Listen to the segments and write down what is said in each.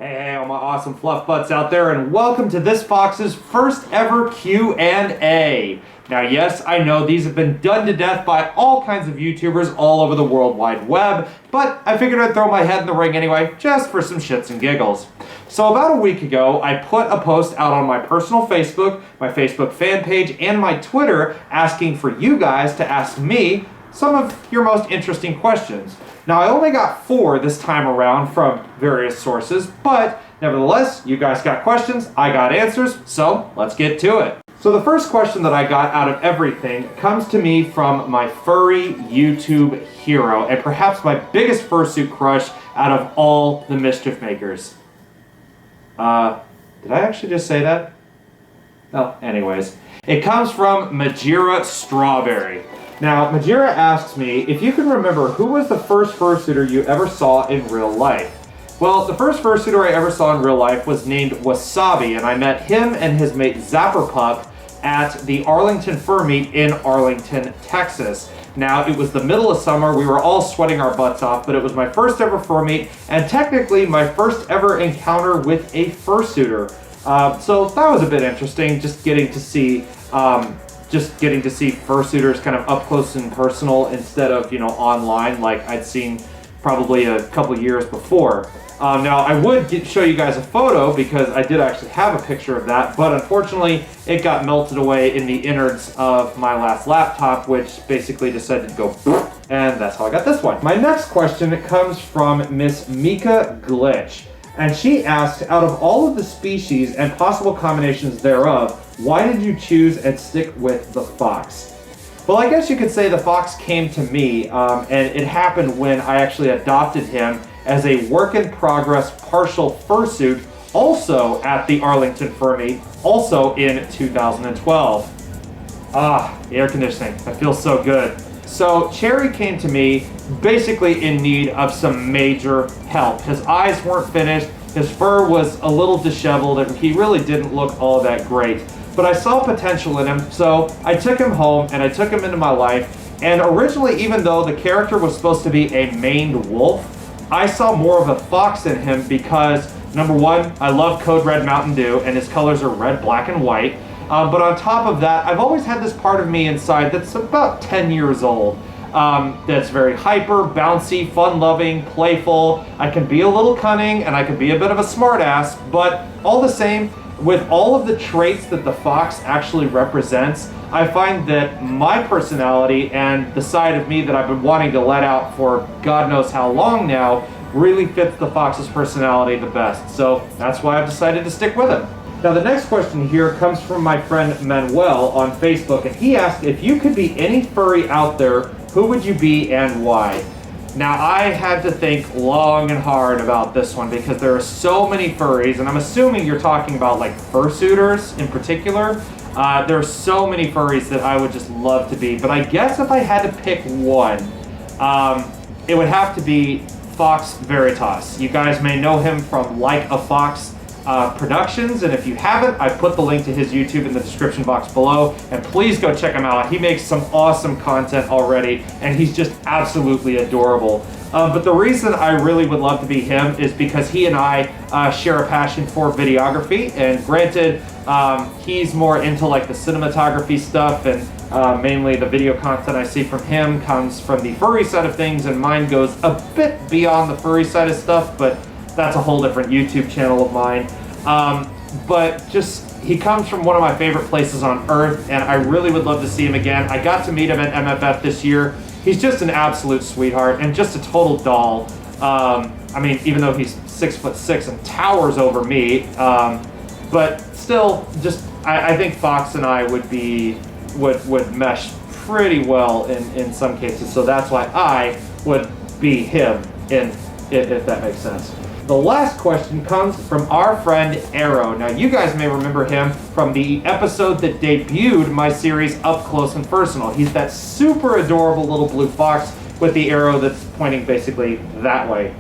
Hey, all my awesome fluff butts out there, and welcome to this Fox's first ever Q&A. Now, yes, I know these have been done to death by all kinds of YouTubers all over the World Wide Web, but I figured I'd throw my head in the ring anyway, just for some shits and giggles. So about a week ago, I put a post out on my personal Facebook, my Facebook fan page, and my Twitter asking for you guys to ask me some of your most interesting questions. Now, I only got 4 this time around from various sources, but nevertheless, you guys got questions, I got answers, so let's get to it. So the first question that I got out of everything comes to me from my furry YouTube hero, and perhaps my biggest fursuit crush out of all the mischief makers. Did I actually just say that? Oh, anyways. It comes from Majira Strawberry. Now, Majira asks me if you can remember who was the first fursuiter you ever saw in real life. Well, the first fursuiter I ever saw in real life was named Wasabi, and I met him and his mate Zapper Pup at the Arlington Fur Meet in Arlington, Texas. Now, it was the middle of summer, we were all sweating our butts off, but it was my first ever fur meet, and technically my first ever encounter with a fursuiter. So that was a bit interesting, just getting to see fursuiters kind of up close and personal instead of, online like I'd seen probably a couple years before. Now, I would show you guys a photo because I did actually have a picture of that, but unfortunately it got melted away in the innards of my last laptop, which basically decided to go boop, and that's how I got this one. My next question comes from Miss Mika Glitch, and she asked, out of all of the species and possible combinations thereof, why did you choose and stick with the fox? Well, I guess you could say the fox came to me, and it happened when I actually adopted him as a work-in-progress partial fursuit, also at the Arlington Fur Meet, also in 2012. The air conditioning, that feels so good. So Cherry came to me basically in need of some major help. His eyes weren't finished, his fur was a little disheveled, and he really didn't look all that great. But I saw potential in him, so I took him home and I took him into my life. And originally, even though the character was supposed to be a maned wolf, I saw more of a fox in him because, number one, I love Code Red Mountain Dew, and his colors are red, black, and white. But on top of that, I've always had this part of me inside that's about 10 years old. That's very hyper, bouncy, fun-loving, playful. I can be a little cunning, and I can be a bit of a smartass, but all the same, with all of the traits that the fox actually represents, I find that my personality and the side of me that I've been wanting to let out for God knows how long now really fits the fox's personality the best. So that's why I've decided to stick with him. Now, the next question here comes from my friend Manuel on Facebook, and he asked, if you could be any furry out there, who would you be and why? Now, I had to think long and hard about this one because there are so many furries, and I'm assuming you're talking about like fursuiters in particular. There are so many furries that I would just love to be, but I guess if I had to pick one, it would have to be Fox Veritas. You guys may know him from Like a Fox Productions, and if you haven't, I put the link to his YouTube in the description box below, and please go check him out. He makes some awesome content already, and he's just absolutely adorable. But the reason I really would love to be him is because he and I share a passion for videography, and granted, he's more into like the cinematography stuff, and mainly the video content I see from him comes from the furry side of things, and mine goes a bit beyond the furry side of stuff, but that's a whole different YouTube channel of mine. But just, he comes from one of my favorite places on earth, and I really would love to see him again. I got to meet him at MFF this year. He's just an absolute sweetheart and just a total doll. I mean, even though he's 6'6" and towers over me, but still, just, I think Fox and I would mesh pretty well in some cases, so that's why I would be him, if that makes sense. The last question comes from our friend Arrow. Now, you guys may remember him from the episode that debuted my series Up Close and Personal. He's that super adorable little blue fox with the arrow that's pointing basically that way.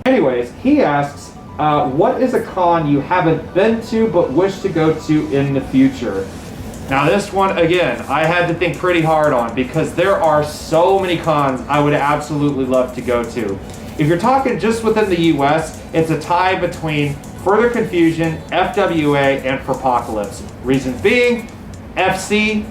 Anyways, he asks, what is a con you haven't been to but wish to go to in the future? Now, this one, again, I had to think pretty hard on because there are so many cons I would absolutely love to go to. If you're talking just within the US, it's a tie between Further Confusion, FWA, and Furpocalypse. Reasons being, FC,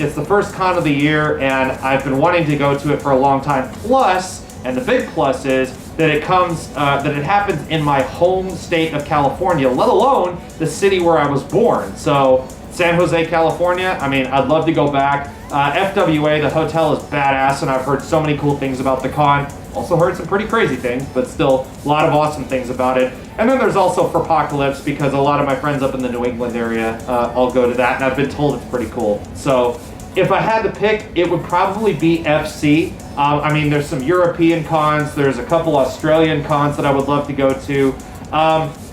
it's the first con of the year, and I've been wanting to go to it for a long time. Plus, and the big plus is that it happens in my home state of California, let alone the city where I was born. So, San Jose, California, I mean, I'd love to go back. FWA, the hotel is badass, and I've heard so many cool things about the con. Also heard some pretty crazy things, but still a lot of awesome things about it. And then there's also Furpocalypse, because a lot of my friends up in the New England area all go to that, and I've been told it's pretty cool. So if I had to pick, it would probably be FC. I mean, there's some European cons, there's a couple Australian cons that I would love to go to.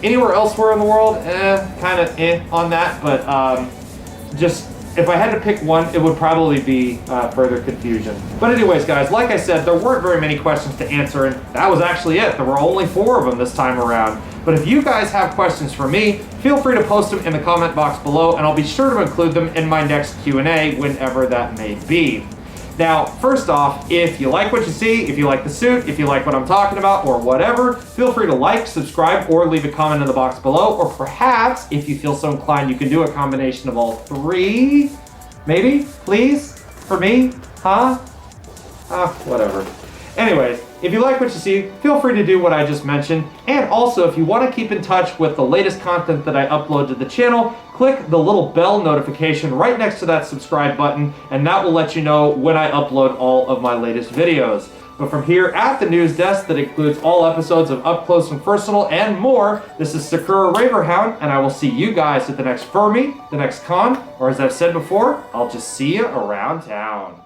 Anywhere elsewhere in the world, kind of on that, but just if I had to pick one, it would probably be Further Confusion. But anyways, guys, like I said, there weren't very many questions to answer, and that was actually it. There were only 4 of them this time around. But if you guys have questions for me, feel free to post them in the comment box below, and I'll be sure to include them in my next Q&A whenever that may be. Now, first off, if you like what you see, if you like the suit, if you like what I'm talking about, or whatever, feel free to like, subscribe, or leave a comment in the box below. Or perhaps, if you feel so inclined, you can do a combination of all 3. Maybe? Please? For me? Huh? Whatever. Anyways, if you like what you see, feel free to do what I just mentioned. And also, if you want to keep in touch with the latest content that I upload to the channel, click the little bell notification right next to that subscribe button, and that will let you know when I upload all of my latest videos. But from here at the news desk that includes all episodes of Up Close and Personal and more, this is Sakura Raverhound, and I will see you guys at the next Furmy, the next con, or as I've said before, I'll just see you around town.